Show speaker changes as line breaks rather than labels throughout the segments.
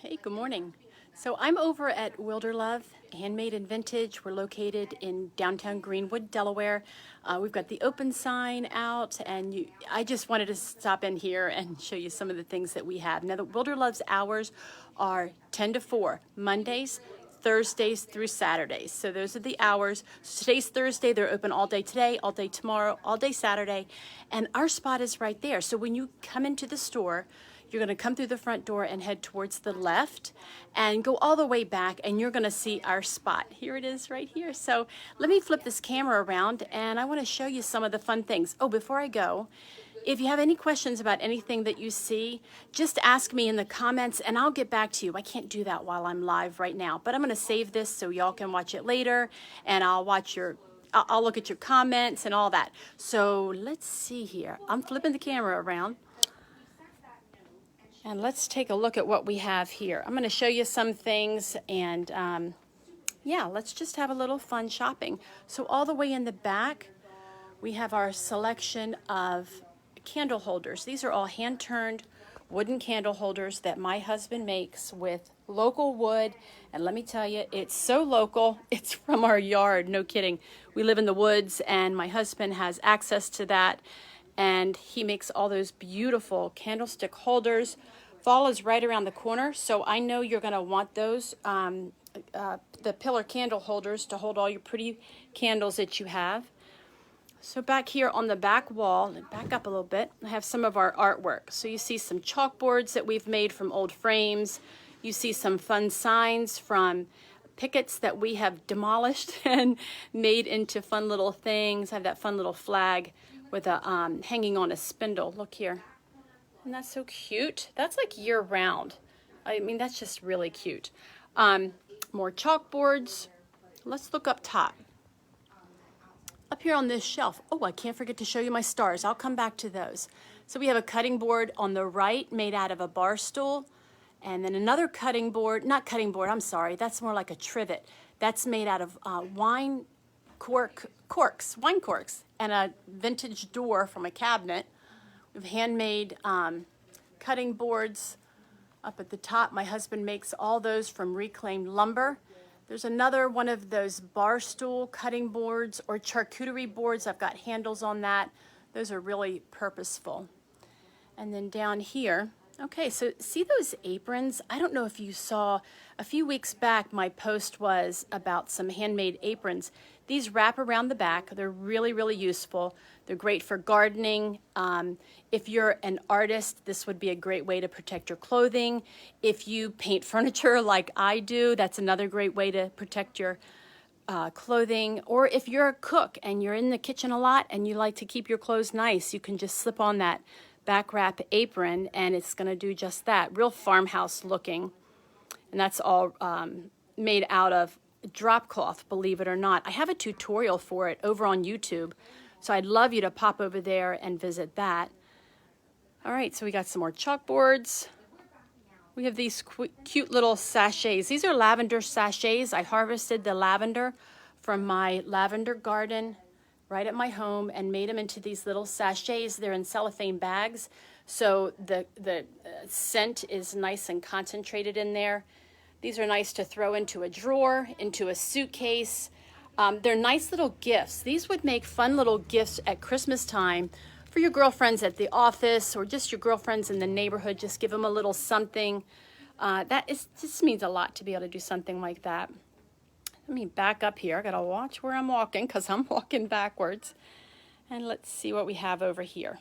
Hey, good morning. So I'm over at Wilderlove, Handmade and Vintage. We're located in downtown Greenwood, Delaware. We've got the open sign out, and I just wanted to stop in here and show you some of the things that we have. Now, the Wilderlove's hours are 10 to 4, Mondays, Thursdays through Saturdays. So those are the hours. So today's Thursday, they're open all day today, all day tomorrow, all day Saturday, and our spot is right there. So when you come into the store, you're going to come through the front door and head towards the left and go all the way back, and you're going to see our spot. Here it is right here. So let me flip this camera around, and I want to show you some of the fun things. Oh, before I go, if you have any questions about anything that you see, just ask me in the comments and I'll get back to you. I can't do that while I'm live right now, but I'm going to save this so y'all can watch it later, and I'll look at your comments and all that. So let's see here. I'm flipping the camera around. And let's take a look at what we have here. I'm going to show you some things, and yeah, let's just have a little fun shopping. So all the way in the back, we have our selection of candle holders. These are all hand-turned wooden candle holders that my husband makes with local wood. And let me tell you, it's so local. It's from our yard, no kidding. We live in the woods, and my husband has access to that. And he makes all those beautiful candlestick holders. Fall is right around the corner, so I know you're going to want those, the pillar candle holders to hold all your pretty candles that you have. So back here on the back wall, back up a little bit, I have some of our artwork. So you see some chalkboards that we've made from old frames. You see some fun signs from pickets that we have demolished and made into fun little things. I have that fun little flag with a hanging on a spindle. Look here. And that's so cute. That's like year round. I mean, that's just really cute. More chalkboards. Let's look up top. Up here on this shelf. Oh, I can't forget to show you my stars. I'll come back to those. So we have a cutting board on the right made out of a bar stool. And then another cutting board, not cutting board, I'm sorry. That's more like a trivet. That's made out of wine corks, and a vintage door from a cabinet. We've handmade cutting boards up at the top. My husband makes all those from reclaimed lumber. There's another one of those bar stool cutting boards or charcuterie boards. I've got handles on that. Those are really purposeful. And then down here, okay, so see those aprons? I don't know if you saw, a few weeks back, my post was about some handmade aprons. These wrap around the back. They're really, really useful. They're great for gardening. If you're an artist, this would be a great way to protect your clothing. If you paint furniture like I do, that's another great way to protect your clothing. Or if you're a cook and you're in the kitchen a lot and you like to keep your clothes nice, you can just slip on that back wrap apron and it's going to do just that. Real farmhouse looking. And that's all made out of drop cloth, believe it or not. I have a tutorial for it over on YouTube, so I'd love you to pop over there and visit that. All right, so we got some more chalkboards. We have these cute little sachets. These are lavender sachets. I harvested the lavender from my lavender garden right at my home and made them into these little sachets. They're in cellophane bags, so the scent is nice and concentrated in there. These are nice to throw into a drawer, into a suitcase. They're nice little gifts. These would make fun little gifts at Christmas time for your girlfriends at the office or just your girlfriends in the neighborhood. Just give them a little something. This means a lot to be able to do something like that. Let me back up here. I gotta watch where I'm walking because I'm walking backwards. And let's see what we have over here.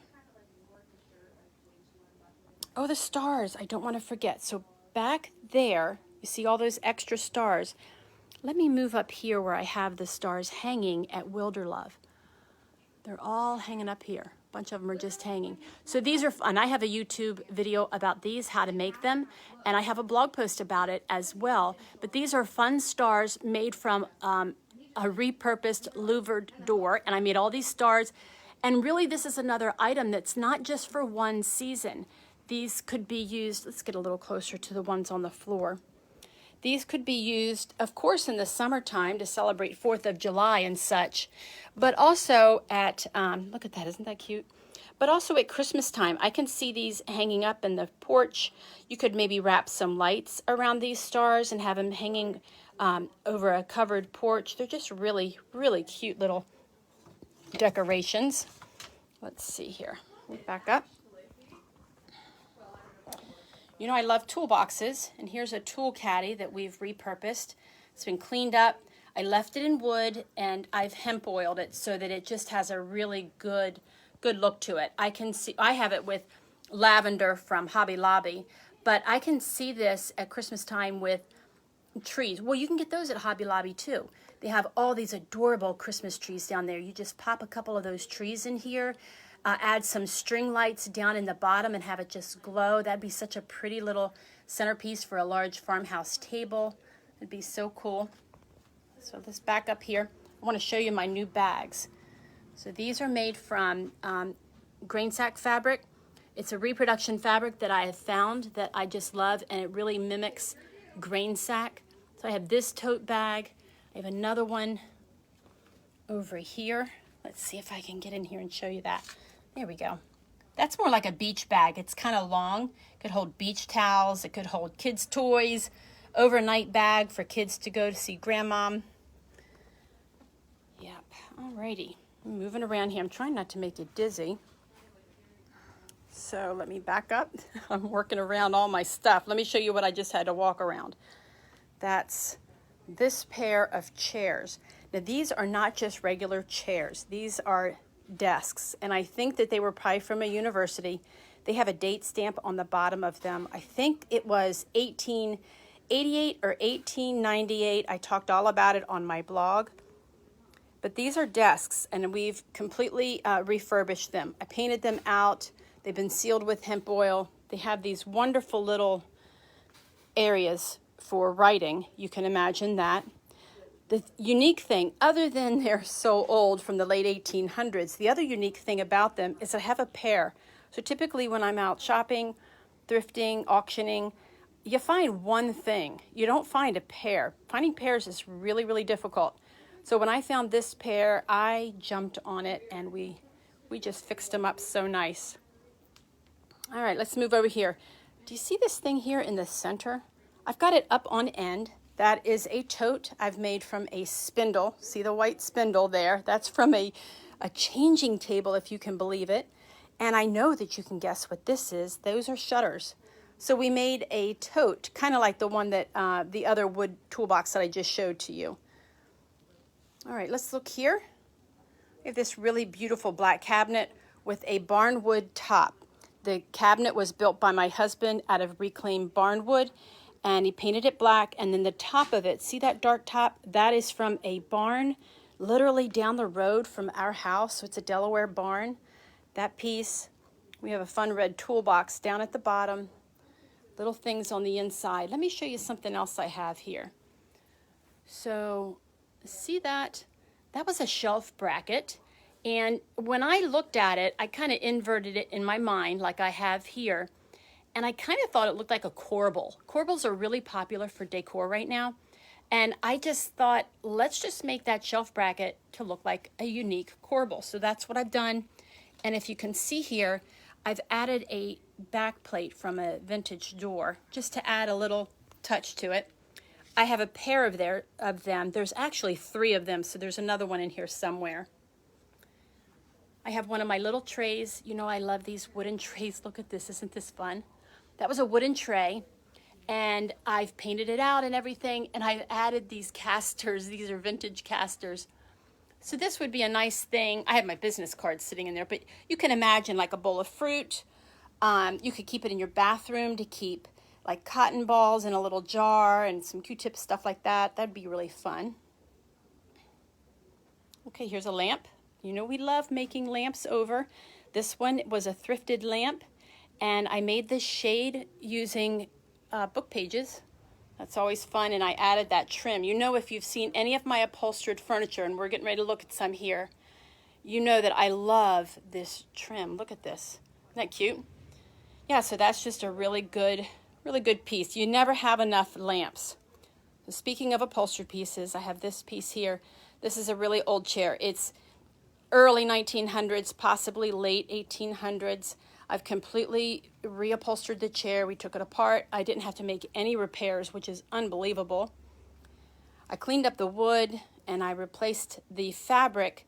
Oh, the stars. I don't want to forget. So back there, you see all those extra stars. Let me move up here where I have the stars hanging at Wilderlove. They're all hanging up here. A bunch of them are just hanging. So these are fun. I have a YouTube video about these, how to make them, and I have a blog post about it as well. But these are fun stars made from a repurposed louvered door, and I made all these stars. And really, this is another item that's not just for one season. These could be used, let's get a little closer to the ones on the floor. These could be used, of course, in the summertime to celebrate 4th of July and such, but also at, look at that, isn't that cute? But also at Christmas time, I can see these hanging up in the porch. You could maybe wrap some lights around these stars and have them hanging over a covered porch. They're just really, really cute little decorations. Let's see here. Back up. You know I love toolboxes, and here's a tool caddy that we've repurposed. It's been cleaned up. I left it in wood, and I've hemp oiled it so that it just has a really good look to it. I have it with lavender from Hobby Lobby, but I can see this at Christmas time with trees. Well, you can get those at Hobby Lobby too. They have all these adorable Christmas trees down there. You just pop a couple of those trees in here, add some string lights down in the bottom and have it just glow. That'd be such a pretty little centerpiece for a large farmhouse table. It'd be so cool. So let's back up here. I want to show you my new bags. So these are made from grain sack fabric. It's a reproduction fabric that I have found that I just love, and it really mimics grain sack. So I have this tote bag. I have another one over here. Let's see if I can get in here and show you that. There we go. That's more like a beach bag. It's kind of long. It could hold beach towels. It could hold kids' toys. Overnight bag for kids to go to see grandma. Yep. Alrighty. I'm moving around here. I'm trying not to make you dizzy. So let me back up. I'm working around all my stuff. Let me show you what I just had to walk around. That's this pair of chairs. Now these are not just regular chairs. These are desks, and I think that they were probably from a university. They have a date stamp on the bottom of them. I think it was 1888 or 1898. I talked all about it on my blog. But these are desks, and we've completely refurbished them. I painted them out. They've been sealed with hemp oil. They have these wonderful little areas for writing. You can imagine that. The unique thing, other than they're so old from the late 1800s, the other unique thing about them is I have a pair. So typically when I'm out shopping, thrifting, auctioning, you find one thing. You don't find a pair. Finding pairs is really, really difficult. So when I found this pair, I jumped on it, and we just fixed them up so nice. All right, let's move over here. Do you see this thing here in the center? I've got it up on end. That is a tote I've made from a spindle. See the white spindle there? That's from a changing table, if you can believe it. And I know that you can guess what this is. Those are shutters. So we made a tote, kind of like the one that the other wood toolbox that I just showed to you. All right, let's look here. We have this really beautiful black cabinet with a barnwood top. The cabinet was built by my husband out of reclaimed barnwood, and he painted it black, and then the top of it, see that dark top? That is from a barn literally down the road from our house. So it's a Delaware barn. That piece, we have a fun red toolbox down at the bottom, little things on the inside. Let me show you something else I have here. So see that? That was a shelf bracket. And when I looked at it, I kind of inverted it in my mind like I have here. And I kind of thought it looked like a corbel. Corbels are really popular for decor right now. And I just thought, let's just make that shelf bracket to look like a unique corbel. So that's what I've done. And if you can see here, I've added a back plate from a vintage door just to add a little touch to it. I have a pair of them. There's actually 3 of them, so there's another one in here somewhere. I have one of my little trays. You know I love these wooden trays. Look at this. Isn't this fun? That was a wooden tray, and I've painted it out and everything, and I've added these casters. These are vintage casters. So this would be a nice thing. I have my business cards sitting in there, but you can imagine like a bowl of fruit. You could keep it in your bathroom to keep like cotton balls in a little jar and some Q-tips, stuff like that. That'd be really fun. Okay, here's a lamp. You know we love making lamps over. This one was a thrifted lamp, and I made this shade using book pages. That's always fun, and I added that trim. You know, if you've seen any of my upholstered furniture, and we're getting ready to look at some here, you know that I love this trim. Look at this. Isn't that cute? Yeah, so that's just a really good piece. You never have enough lamps. So speaking of upholstered pieces, I have this piece here. This is a really old chair. It's early 1900s, possibly late 1800s. I've completely reupholstered the chair. We took it apart. I didn't have to make any repairs, which is unbelievable. I cleaned up the wood and I replaced the fabric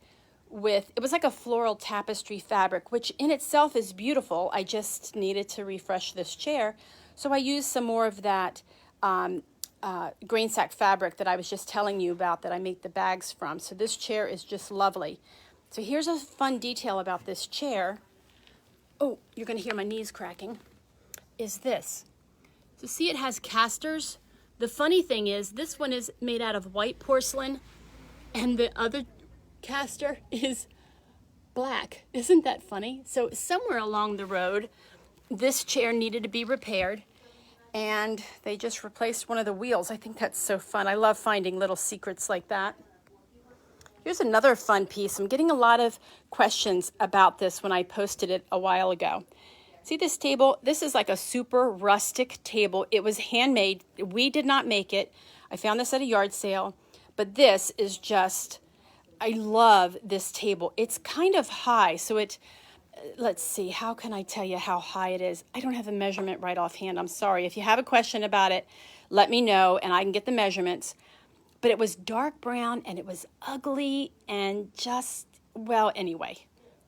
with, it was like a floral tapestry fabric, which in itself is beautiful. I just needed to refresh this chair. So I used some more of that grain sack fabric that I was just telling you about that I make the bags from. So this chair is just lovely. So here's a fun detail about this chair. Oh, you're going to hear my knees cracking. Is this. So see, it has casters. The funny thing is, this one is made out of white porcelain and the other caster is black. Isn't that funny? So somewhere along the road, this chair needed to be repaired and they just replaced one of the wheels. I think that's so fun. I love finding little secrets like that. Here's another fun piece. I'm getting a lot of questions about this when I posted it a while ago. See this table? This is like a super rustic table. It was handmade. We did not make it. I found this at a yard sale, but this is just, I love this table. It's kind of high, so it, let's see, how can I tell you how high it is? I don't have a measurement right offhand. I'm sorry. If you have a question about it, let me know and I can get the measurements. But it was dark brown and it was ugly and just, well, anyway,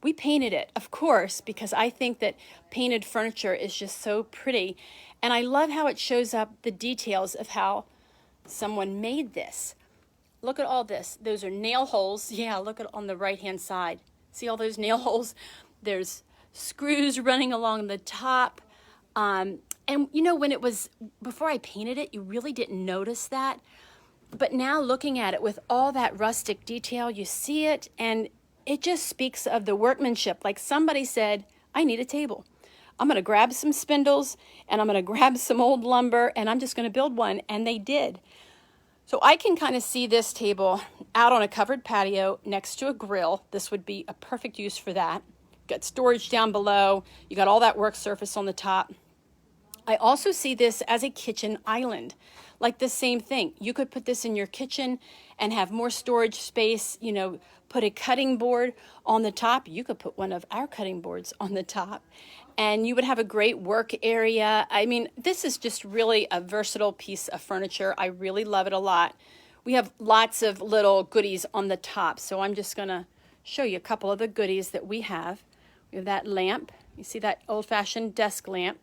we painted it, of course, because I think that painted furniture is just so pretty. And I love how it shows up the details of how someone made this. Look at all this. Those are nail holes. Yeah, look at on the right-hand side. See all those nail holes? There's screws running along the top. And you know, when it was, before I painted it, you really didn't notice that. But now looking at it with all that rustic detail, you see it and it just speaks of the workmanship. Like somebody said, I need a table. I'm going to grab some spindles and I'm going to grab some old lumber and I'm just going to build one. And they did. So I can kind of see this table out on a covered patio next to a grill. This would be a perfect use for that. Got storage down below. You got all that work surface on the top. I also see this as a kitchen island, like the same thing. You could put this in your kitchen and have more storage space, you know, put a cutting board on the top. You could put one of our cutting boards on the top and you would have a great work area. I mean, this is just really a versatile piece of furniture. I really love it a lot. We have lots of little goodies on the top. So I'm just gonna show you a couple of the goodies that we have. We have that lamp. You see that old-fashioned desk lamp.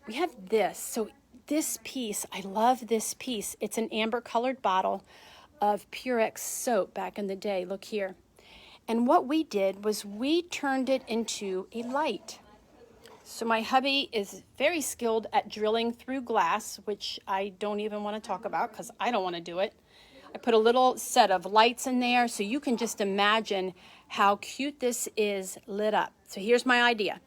We have this. So this piece, I love this piece. It's an amber colored bottle of Purex soap back in the day. Look here. And what we did was we turned it into a light. So my hubby is very skilled at drilling through glass, which I don't even want to talk about because I don't want to do it. I put a little set of lights in there so you can just imagine how cute this is lit up. So here's my idea.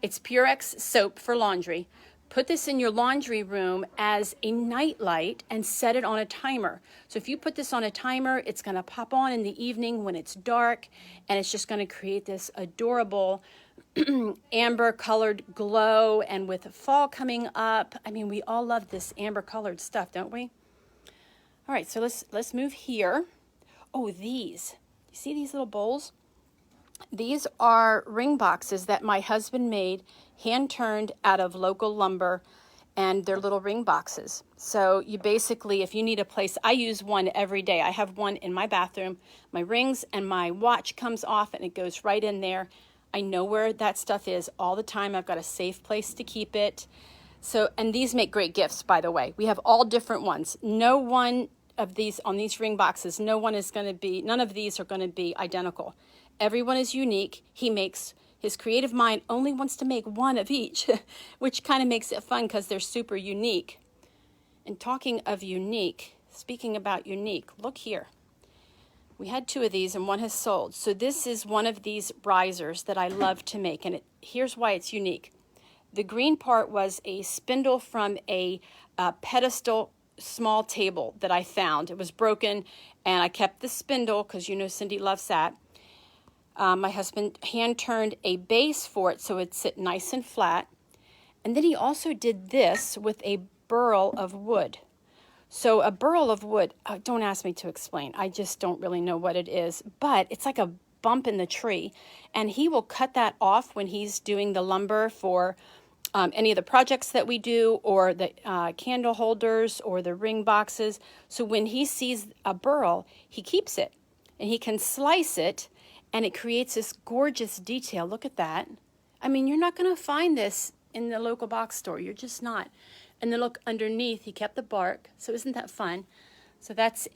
It's Purex soap for laundry. Put this in your laundry room as a night light and set it on a timer. So if you put this on a timer, it's going to pop on in the evening when it's dark, and it's just going to create this adorable amber colored glow. And with fall coming up, I mean, we all love this amber colored stuff, don't we? All right, so let's move here. Oh, these. You see these little bowls? These are ring boxes that my husband made, hand-turned out of local lumber, and they're little ring boxes. So you basically, if you need a place, I use one every day. I have one in my bathroom. My rings and my watch comes off and it goes right in there. I know where that stuff is all the time. I've got a safe place to keep it. So, and these make great gifts, by the way. We have all different ones. No one of these, on these ring boxes, none of these are going to be identical. Everyone is unique. He makes, his creative mind only wants to make one of each, which kind of makes it fun because they're super unique. And talking of unique, speaking about unique, look here. We had two of these and one has sold. So this is one of these risers that I love to make. And here's why it's unique. The green part was a spindle from a pedestal small table that I found. It was broken and I kept the spindle because you know Cindy loves that. My husband hand-turned a base for it so it'd sit nice and flat. And then he also did this with a burl of wood. So a burl of wood, don't ask me to explain. I just don't really know what it is. But it's like a bump in the tree, and he will cut that off when he's doing the lumber for any of the projects that we do, or the candle holders or the ring boxes. So when he sees a burl, he keeps it and he can slice it, and it creates this gorgeous detail. Look at that. I mean, you're not going to find this in the local box store. You're just not. And then look underneath, he kept the bark. So isn't that fun? So that's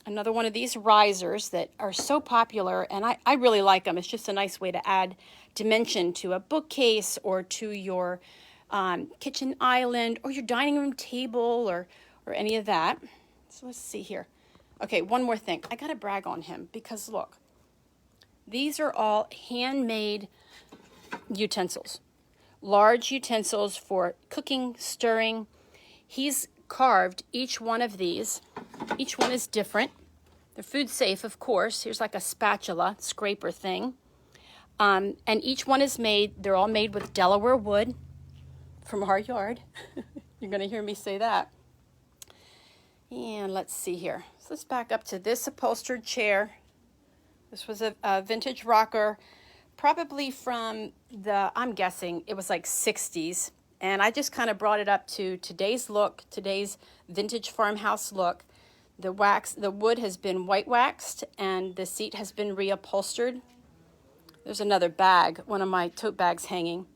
another one of these risers that are so popular, and I really like them. It's just a nice way to add dimension to a bookcase, or to your kitchen island, or your dining room table, or any of that. So let's see here. Okay, one more thing. I got to brag on him, because look, these are all handmade utensils. Large utensils for cooking, stirring. He's carved each one of these. Each one is different. They're food safe, of course. Here's like a spatula scraper thing. And each one is made, they're all made with Delaware wood from our yard. You're going to hear me say that. And let's see here. So let's back up to this upholstered chair. This was a vintage rocker, probably from I'm guessing it was like 60s. And I just kind of brought it up to today's look, today's vintage farmhouse look. The wood has been white waxed, and the seat has been reupholstered. There's another bag, one of my tote bags hanging.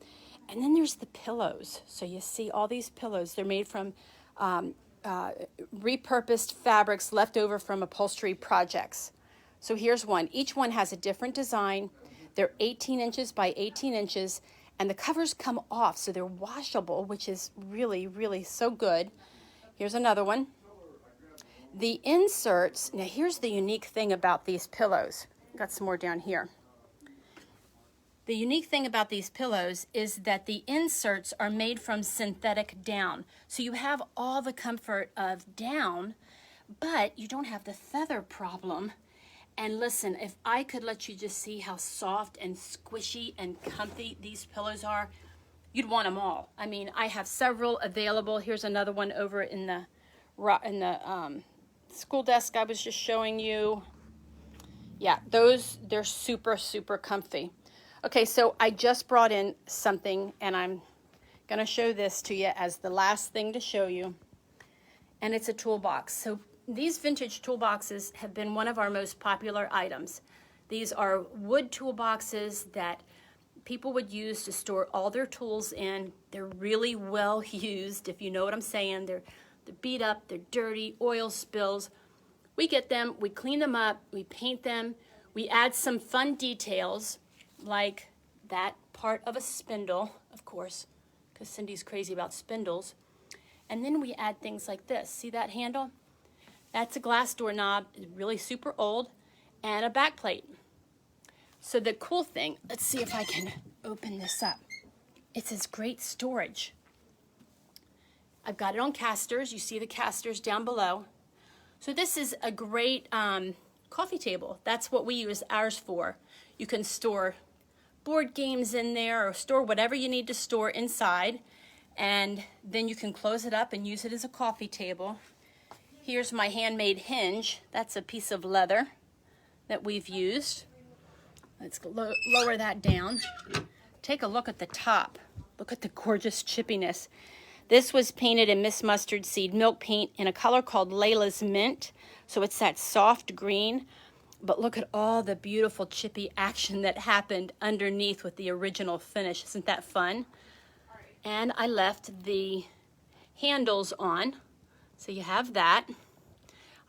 And then there's the pillows. So you see all these pillows. They're made from repurposed fabrics left over from upholstery projects. So here's one. Each one has a different design. They're 18 inches by 18 inches, and the covers come off, so they're washable, which is really, really so good. Here's another one. The inserts, now here's the unique thing about these pillows. Got some more down here. The unique thing about these pillows is that the inserts are made from synthetic down. So you have all the comfort of down, but you don't have the feather problem. And listen, if I could let you just see how soft and squishy and comfy these pillows are, you'd want them all. I mean, I have several available. Here's another one over in the school desk I was just showing you. Yeah, they're super, super comfy. Okay, so I just brought in something, and I'm going to show this to you as the last thing to show you. And it's a toolbox. So these vintage toolboxes have been one of our most popular items. These are wood toolboxes that people would use to store all their tools in. They're really well used, if you know what I'm saying. They're beat up, they're dirty, oil spills. We get them, we clean them up, we paint them, we add some fun details, like that part of a spindle, of course, because Cindy's crazy about spindles. And then we add things like this. See that handle? That's a glass doorknob, really super old, and a back plate. So the cool thing, let's see if I can open this up. It says great storage. I've got it on casters. You see the casters down below. So this is a great coffee table. That's what we use ours for. You can store board games in there, or store whatever you need to store inside, and then you can close it up and use it as a coffee table. Here's my Handmade Hinge. That's a piece of leather that we've used. Let's lower that down. Take a look at the top. Look at the gorgeous chippiness. This was painted in Miss Mustard Seed milk paint in a color called Layla's Mint. So it's that soft green. But look at all the beautiful chippy action that happened underneath with the original finish. Isn't that fun? And I left the handles on. So you have that.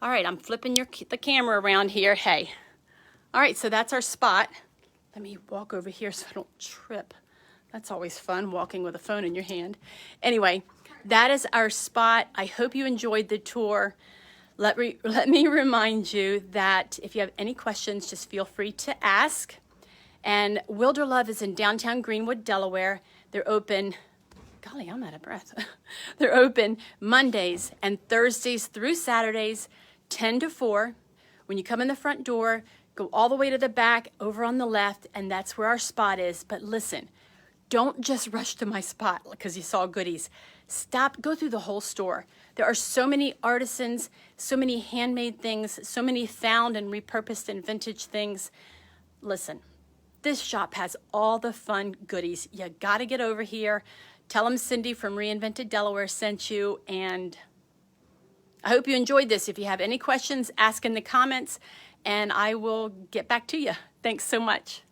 All right, I'm flipping the camera around here. Hey. All right, so that's our spot. Let me walk over here so I don't trip. That's always fun, walking with a phone in your hand. Anyway, that is our spot. I hope you enjoyed the tour. Let me remind you that if you have any questions, just feel free to ask. And Wilderlove is in downtown Greenwood, Delaware. They're open, golly, I'm out of breath. They're open Mondays and Thursdays through Saturdays, 10 to 4. When you come in the front door, go all the way to the back over on the left, and that's where our spot is. But listen, don't just rush to my spot because you saw goodies. Stop, go through the whole store. There are so many artisans, so many handmade things, so many found and repurposed and vintage things. listen, this shop has all the fun goodies. You got to get over here. Tell them Cindy from Reinvented Delaware sent you, and I hope you enjoyed this. If you have any questions, ask in the comments, and I will get back to you. Thanks so much.